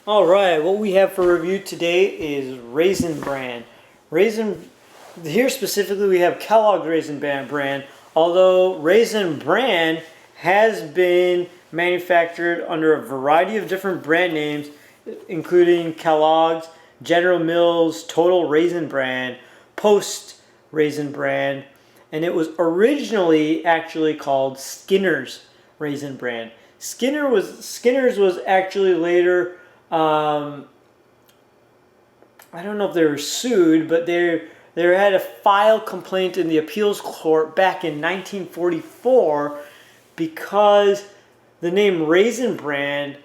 All right, what we have for review today is Raisin Bran. Raisin, here specifically we have Kellogg's Raisin Bran, although Raisin Bran has been manufactured under a variety of different brand names, including Kellogg's, General Mills, Total Raisin Bran, Post Raisin Bran, and it was originally actually called Skinner's Raisin Bran. Skinner's was actually later I don't know if they were sued, but they had a file complaint in the appeals court back in 1944 because the name Raisin Bran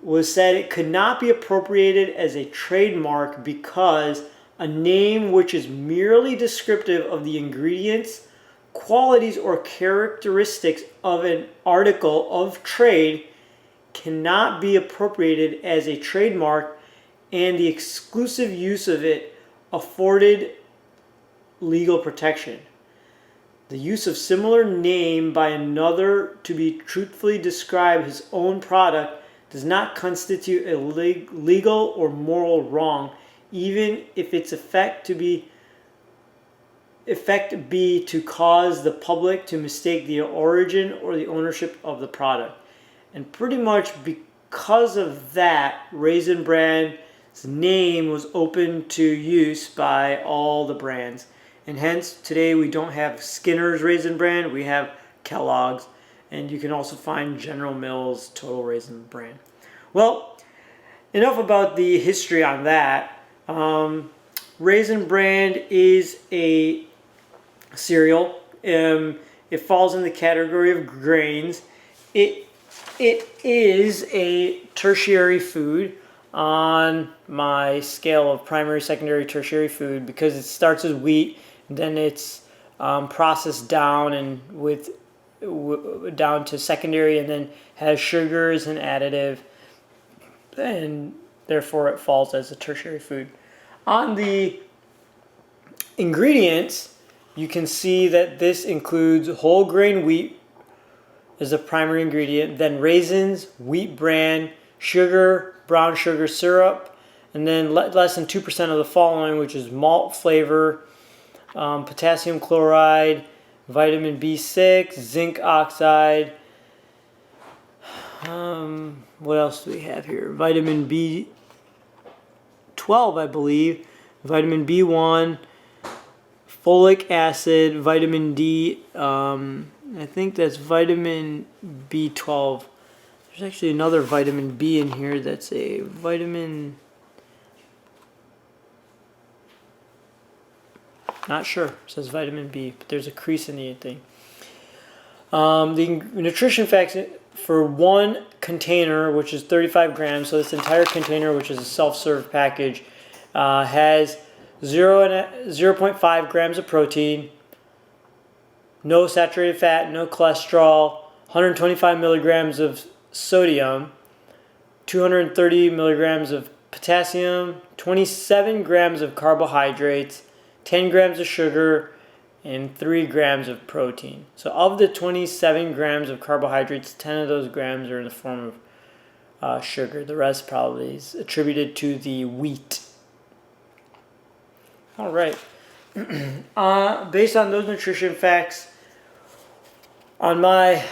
was said it could not be appropriated as a trademark because a name which is merely descriptive of the ingredients, qualities, or characteristics of an article of trade cannot be appropriated as a trademark, and the exclusive use of it afforded legal protection. The use of similar name by another to be truthfully describe his own product does not constitute a legal or moral wrong, even if its effect be to cause the public to mistake the origin or the ownership of the product. And pretty much because of that, Raisin Bran's name was open to use by all the brands. And hence, today we don't have Skinner's Raisin Bran, we have Kellogg's. And you can also find General Mills Total Raisin Bran. Well, enough about the history on that. Raisin Bran is a cereal. It falls in the category of grains. It is a tertiary food on my scale of primary, secondary, tertiary food because it starts as wheat, then it's processed down and down to secondary, and then has sugars and additive, and therefore it falls as a tertiary food. On the ingredients, you can see that this includes whole grain wheat as a primary ingredient, then raisins, wheat bran, sugar, brown sugar syrup, and then less than 2% of the following, which is malt flavor, potassium chloride, vitamin B6, zinc oxide. What else do we have here? Vitamin B12, I believe, vitamin B1, folic acid, vitamin D. I think that's vitamin B12. There's actually another vitamin B in here that's a vitamin... Not sure. It says vitamin B, but there's a crease in the thing. The nutrition facts for one container, which is 35 grams, so this entire container, which is a self-serve package, has 0.5 grams of protein, no saturated fat, no cholesterol, 125 milligrams of sodium, 230 milligrams of potassium, 27 grams of carbohydrates, 10 grams of sugar, and 3 grams of protein. So of the 27 grams of carbohydrates, 10 of those grams are in the form of sugar. The rest probably is attributed to the wheat. All right. Based on those nutrition facts, on my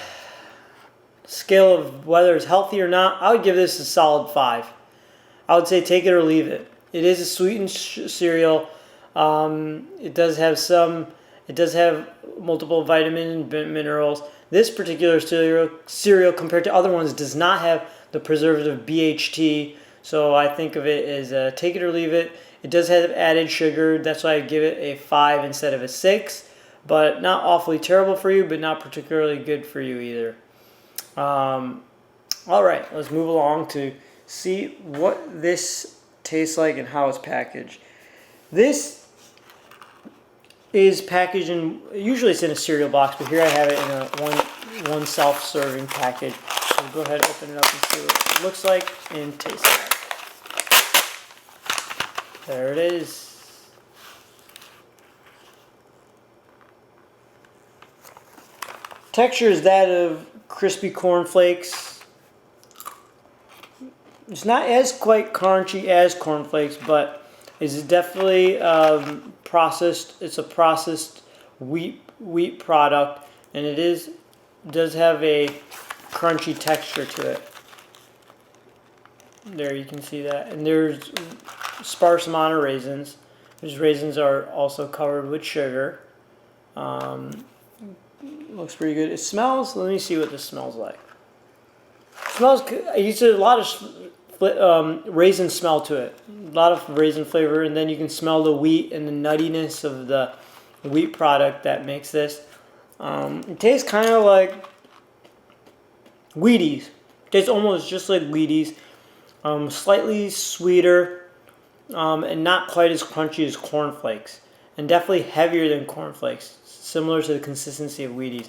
scale of whether it's healthy or not, I would give this a solid 5. I would say take it or leave it. It is a sweetened cereal. It does have multiple vitamins and minerals. This particular cereal, compared to other ones, does not have the preservative BHT. So I think of it as take it or leave it. It does have added sugar. That's why I give it a 5 instead of a 6. But not awfully terrible for you, but not particularly good for you either. All right, let's move along to see what this tastes like and how it's packaged. This is packaged in, usually it's in a cereal box, but here I have it in a one self-serving package. So go ahead and open it up and see what it looks like and tastes like. There it is. Texture is that of crispy corn flakes. It's not as quite crunchy as cornflakes, but it's definitely processed. It's a processed wheat product, and does have a crunchy texture to it. There you can see that, and there's sparse amount of raisins. These raisins are also covered with sugar. Looks pretty good. It smells. Let me see what this smells like. It smells. You see a lot of raisin smell to it. A lot of raisin flavor, and then you can smell the wheat and the nuttiness of the wheat product that makes this. It tastes kind of like Wheaties. It tastes almost just like Wheaties. Slightly sweeter, and not quite as crunchy as cornflakes, and definitely heavier than cornflakes, similar to the consistency of Wheaties.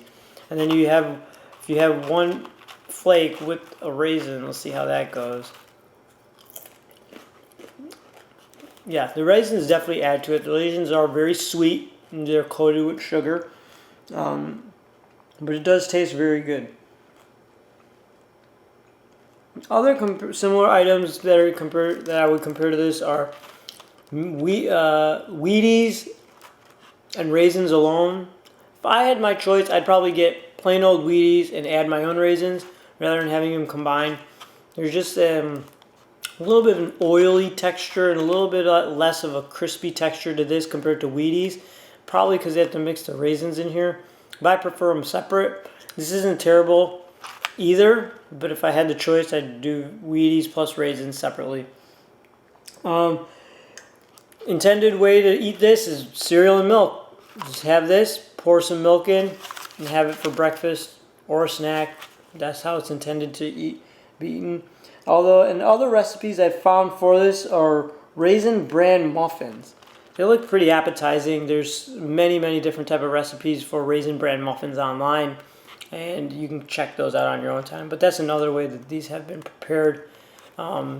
And then if you have one flake with a raisin, let's see how that goes. Yeah, the raisins definitely add to it. The raisins are very sweet, and they're coated with sugar, but it does taste very good. Other similar items that I would compare to this are Wheaties and raisins alone. If I had my choice, I'd probably get plain old Wheaties and add my own raisins rather than having them combined. There's just a little bit of an oily texture and a little bit less of a crispy texture to this compared to Wheaties. Probably because they have to mix the raisins in here. But I prefer them separate. This isn't terrible either, but if I had the choice, I'd do Wheaties plus raisins separately. Intended way to eat this is cereal and milk. Just have this, pour some milk in, and have it for breakfast or a snack. That's how it's intended to be eaten. Although, in other recipes I've found for this are Raisin Bran muffins. They look pretty appetizing. There's many different type of recipes for Raisin Bran muffins online, and you can check those out on your own time. But that's another way that these have been prepared,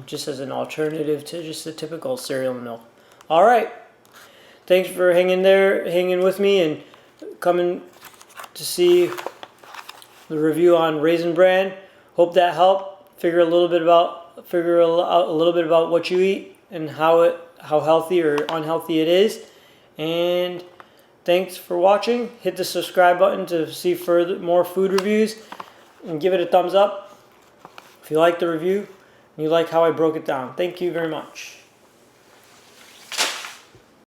just as an alternative to just the typical cereal and milk. All right. Thanks for hanging with me, and coming to see the review on Raisin Bran. Hope that helped figure out a little bit about what you eat and how healthy or unhealthy it is. And thanks for watching. Hit the subscribe button to see more food reviews, and give it a thumbs up if you like the review and you like how I broke it down. Thank you very much.